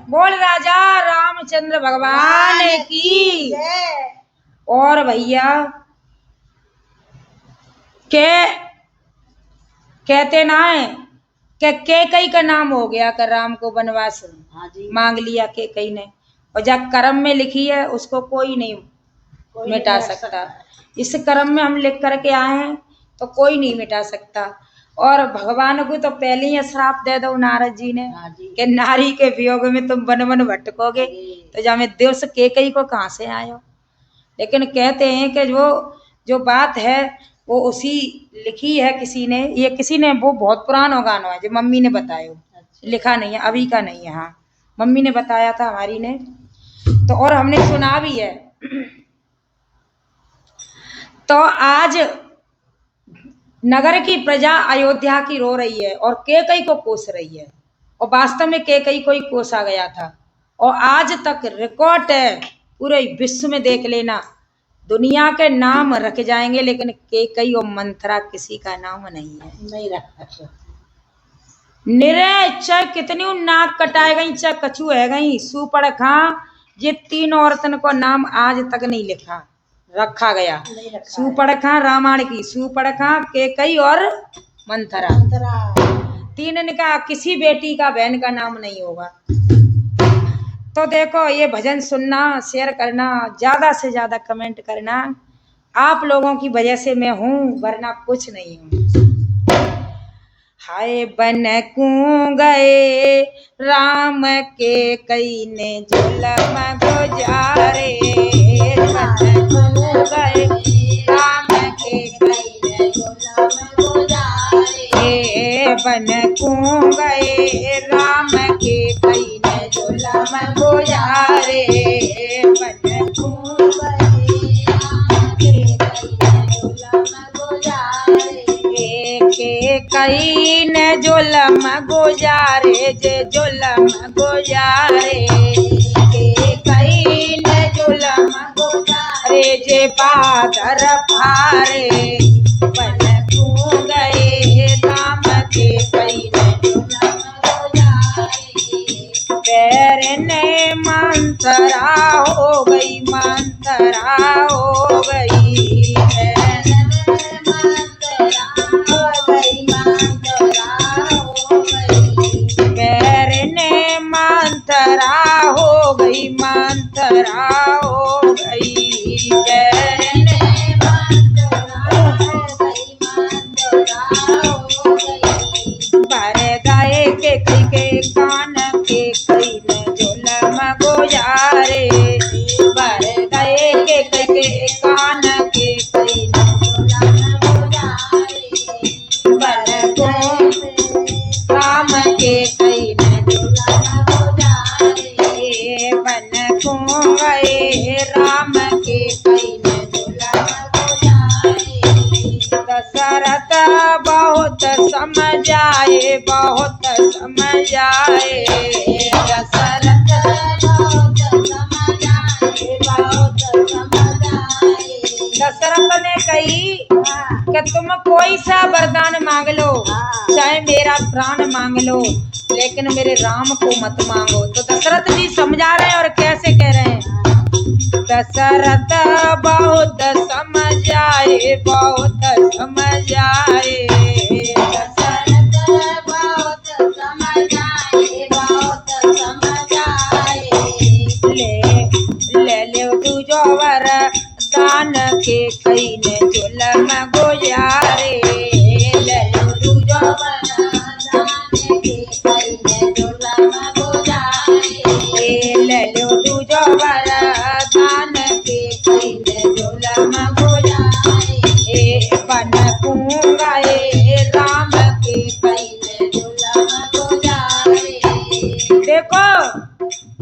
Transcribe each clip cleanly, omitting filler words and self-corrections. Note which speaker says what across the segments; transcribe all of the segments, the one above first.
Speaker 1: बोल राजा रामचंद्र भगवान की। और भैया के कहते ना है कि कैकई का नाम हो गया कर राम को वनवास मांग लिया कैकई ने, और जब कर्म में लिखी है उसको कोई नहीं मिटा सकता। इस कर्म में हम लिख करके आए हैं तो कोई नहीं मिटा सकता। और भगवान को तो पहले ही श्राप दे दो नारद जी ने कि नारी के वियोग में तुम वन वन भटकोगे, तो जब मैं दिवस कैकई को कहाँ से आयो। लेकिन कहते हैं कि जो बात है वो उसी लिखी है किसी ने, ये किसी ने, वो बहुत पुराना गाना है जो मम्मी ने बताया, लिखा नहीं है, अभी का नहीं है। हाँ, मम्मी ने बताया था हमारी ने तो, और हमने सुना भी है। तो आज नगर की प्रजा अयोध्या की रो रही है और कैकई को कोस रही है, और वास्तव में कैकई को ही कोसा गया था। और आज तक रिकॉर्ड है पूरे विश्व में, देख लेना, दुनिया के नाम रखे जाएंगे लेकिन कैकई और मंथरा किसी का नाम नहीं है, नहीं रखा। निरे चाहे कितनी नाक कटाए गई, चाहे कछू है गई, सुपड़खा, ये तीन औरतन को नाम आज तक नहीं लिखा रखा गया। सुपड़खा रामायण की, सुपड़खा कैकई और मंथरा, तीन ने कहा किसी बेटी का बहन का नाम नहीं होगा। तो देखो, ये भजन सुनना, शेयर करना, ज्यादा से ज्यादा कमेंट करना, आप लोगों की वजह से मैं हूं, वरना कुछ नहीं हूं। हाय बन को गए राम के कई ने जुलम गुजारे, बन को गए राम के कई ने जुलम गुजारे, बन को गए राम के कई ने जुलम गुजारे, बन को गए राम के कई ने जुलम गुजारे, कई ने जुलम गुजारे, जे जुलम गुजारे, कई ने जुलम गुजारे, जे बादर फारे, बन को गए राम के कई ने जुलम गुजारे, पैर ने मंथरा हो गई, मंथरा हो गई, पैर ने मंथरा हो गई, मंथरा हो गई, पैर ने मंथरा हो गई, मंथरा हो गई, भर गए कैकई के कान के कई ने जुलम गुजारे, भर गए कैकई के कान के कई ने जुलम गुजारे, बन को राम के कई ने जुलम गुजारे, बन को गए राम के कई ने जुलम गुजारे, दशरथ बहुत समझाए, बहुत समझाए, दशरथ बहुत समझाए, बहुत समझाए, दशरथ ने कही कि तुम कोई सा वरदान मांग लो, चाहे मेरा प्राण मांग लो, लेकिन मेरे राम को मत मांगो। तो दशरथ जी समझा रहे हैं और कैसे कह रहे हैं, दशरथ बहुत समझाए, बहुत समझाए, दशरथ बहुत समझाए, बहुत समझाए, ले ले तू जो वरदान के कई ने जुलम गुजारे, ले लो तू जो वरदान के कई ने जुलम गुजारे, ले लो तू जो वरदान के कई ने जुलम गुजारे, बन को गए राम के कई ने जुलम गुजारे। देखो,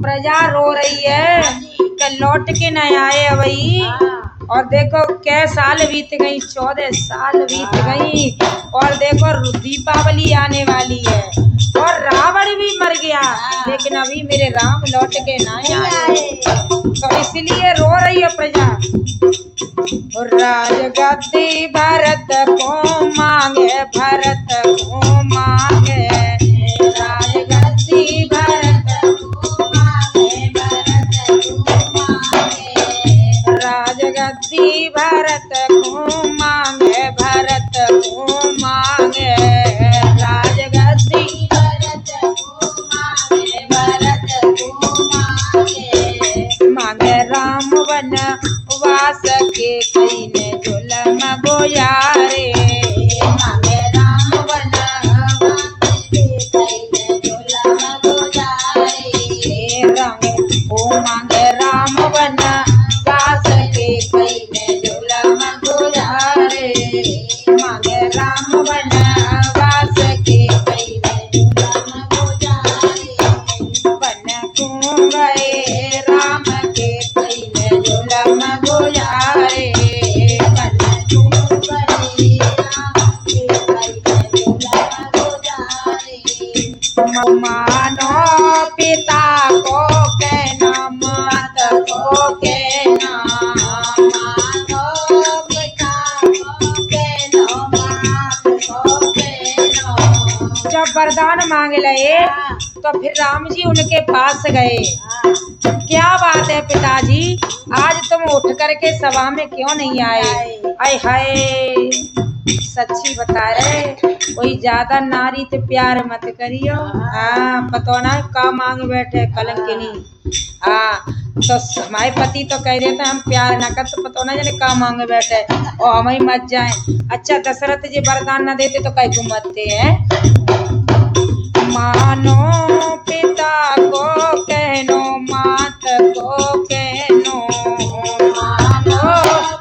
Speaker 1: प्रजा रो रही है कि लौट के न आए अवई, और देखो कै साल बीत गई, 14 साल बीत गई, और देखो दीपावली आने वाली है और रावण भी मर गया, लेकिन अभी मेरे राम लौट के ना आए, तो इसलिए रो रही है प्रजा। राजगद्दी भरत को मांगे, भरत को मांगे, राजगद्दी भरत को रंग ओ मांगे राम बन वास के कईने जुलम गुजारे मांगे राम बन वास के कईने जुलम गुजारे बन क्यों गए राम के कईने जुलम गुजारे बन क्यों गए राम के कईने जुलम गुजारे मानो पिता को कहना मात को कहना मानो पिता को कहना मात को कहना। जब वरदान मांग लए तो फिर राम जी उनके पास गए। क्या बात है पिताजी, आज तुम उठ करके सभा में क्यों नहीं आए? आय हाय सच्ची बता रहे, कोई ज्यादा नारी तो प्यार मत करियो। हाँ पतो ना का मांग बैठे कलंकिनी। हाँ तो हमारे पति तो कह देते हम प्यार न कर, तो पतो ना जाने का मांग बैठे और हम ही मत जाए। अच्छा दशरथ जी वरदान न देते तो कई घूमते हैं। मानो पिता को कहनो मात को कहनो मानो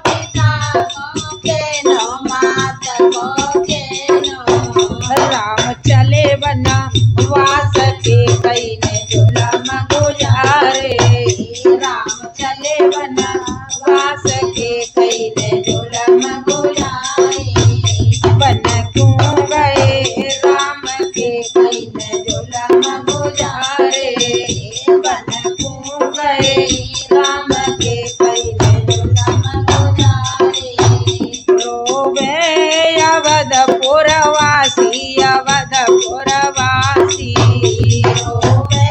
Speaker 1: पिता को कहनो मात को कहनो राम चले बना वास के कईने जुलम गुजारे राम चले बना वास के कईने जुलम गुजारे बन क्यों गए राम के कईने जुलम गुजारे बन क्यों गए राम के कईने जुलम गुजारे रोवे अवधपुर वासी अवधपुर वासी रोवे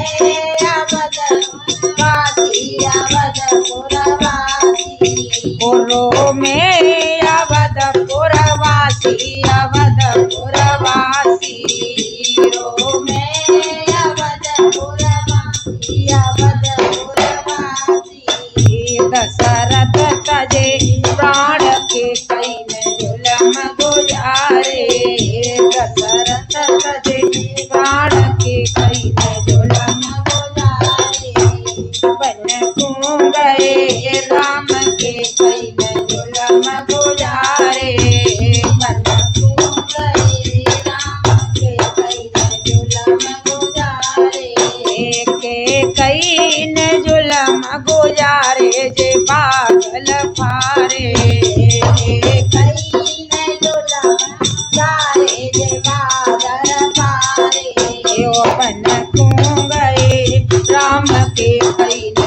Speaker 1: अवधपुर वासी अवधपुर वासी रो में अवधपुर वासी अवधपुर वासी रो में अवधपुर वासी अवधपुर वासी दशरथ तजे प्राण के कईने जुलम गुजारे दशरथ तजे प्राण के कईने जुलम गुजारे बन क्यों गए राम के कईने जुलम गुजारे बन क्यों गए राम के कईने जुलम गुजारे के कईने जुलम गुजारे जे पागल फारे कईने जुलम गुजारे जे पागल फारे बन क्यों गए राम के कईने